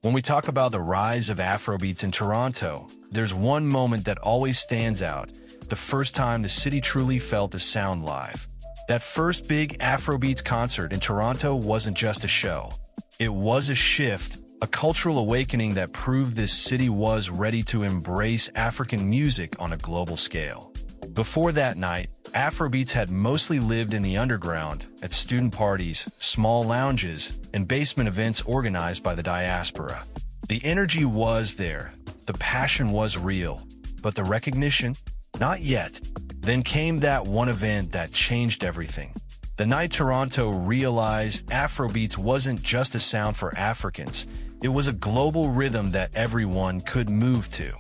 When we talk about the rise of Afrobeats in Toronto, there's one moment that always stands out: the first time the city truly felt the sound live. That first big Afrobeats concert in Toronto wasn't just a show. It was a shift, a cultural awakening that proved this city was ready to embrace African music on a global scale. Before that night, Afrobeats had mostly lived in the underground, at student parties, small lounges, and basement events organized by the diaspora. The energy was there, the passion was real, but the recognition? Not yet. Then came that one event that changed everything. The night Toronto realized Afrobeats wasn't just a sound for Africans, it was a global rhythm that everyone could move to.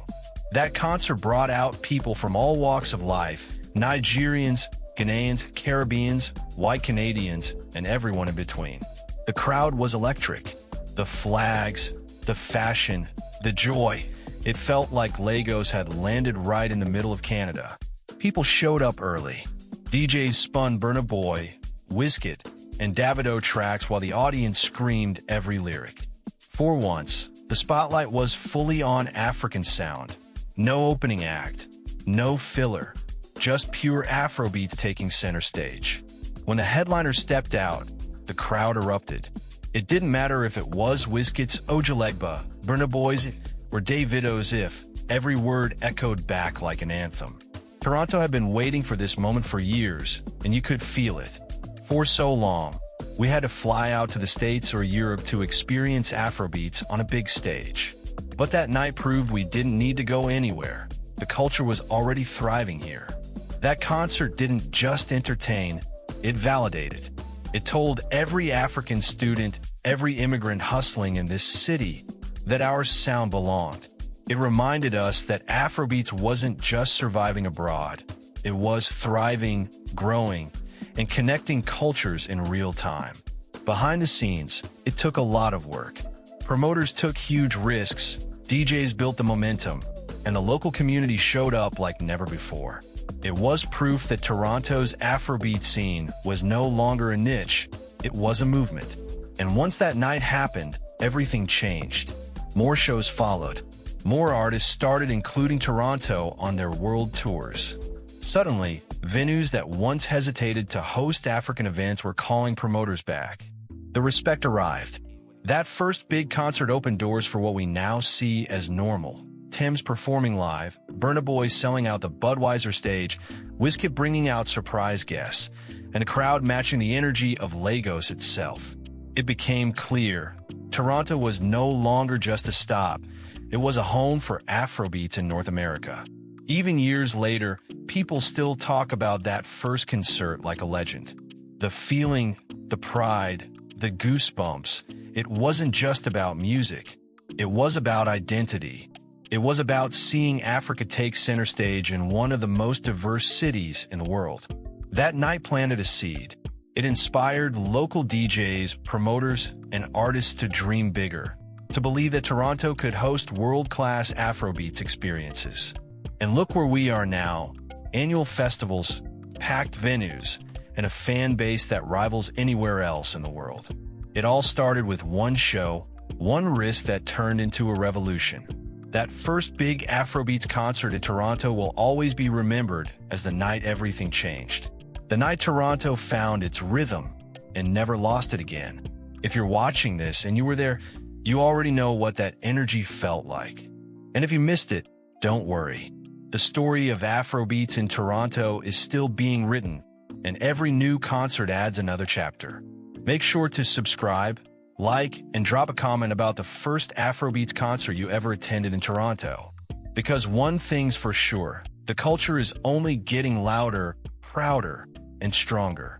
That concert brought out people from all walks of life: Nigerians, Ghanaians, Caribbeans, white Canadians, and everyone in between. The crowd was electric. The flags, the fashion, the joy. It felt like Lagos had landed right in the middle of Canada. People showed up early. DJs spun Burna Boy, Wizkid, and Davido tracks while the audience screamed every lyric. For once, the spotlight was fully on African sound. No opening act, no filler, just pure Afrobeats taking center stage. When the headliner stepped out, the crowd erupted. It didn't matter if it was Wizkid's Ojalegba, Burna Boy's, or Davido's If, every word echoed back like an anthem. Toronto had been waiting for this moment for years, and you could feel it. For so long, we had to fly out to the States or Europe to experience Afrobeats on a big stage. But that night proved we didn't need to go anywhere. The culture was already thriving here. That concert didn't just entertain, it validated. It told every African student, every immigrant hustling in this city, that our sound belonged. It reminded us that Afrobeats wasn't just surviving abroad. It was thriving, growing, and connecting cultures in real time. Behind the scenes, it took a lot of work. Promoters took huge risks, DJs built the momentum, and the local community showed up like never before. It was proof that Toronto's Afrobeat scene was no longer a niche, it was a movement. And once that night happened, everything changed. More shows followed. More artists started including Toronto on their world tours. Suddenly, venues that once hesitated to host African events were calling promoters back. The respect arrived. That first big concert opened doors for what we now see as normal. Tim's performing live, Burna Boy selling out the Budweiser stage, Wizkid bringing out surprise guests, and a crowd matching the energy of Lagos itself. It became clear, Toronto was no longer just a stop, it was a home for Afrobeats in North America. Even years later, people still talk about that first concert like a legend. The feeling, the pride, the goosebumps. It wasn't just about music. It was about identity. It was about seeing Africa take center stage in one of the most diverse cities in the world. That night planted a seed. It inspired local DJs, promoters, and artists to dream bigger, to believe that Toronto could host world-class Afrobeats experiences. And look where we are now: annual festivals, packed venues, and a fan base that rivals anywhere else in the world. It all started with one show, one risk that turned into a revolution. That first big Afrobeats concert in Toronto will always be remembered as the night everything changed. The night Toronto found its rhythm and never lost it again. If you're watching this and you were there, you already know what that energy felt like. And if you missed it, don't worry. The story of Afrobeats in Toronto is still being written, and every new concert adds another chapter. Make sure to subscribe, like, and drop a comment about the first Afrobeats concert you ever attended in Toronto. Because one thing's for sure, the culture is only getting louder, prouder, and stronger.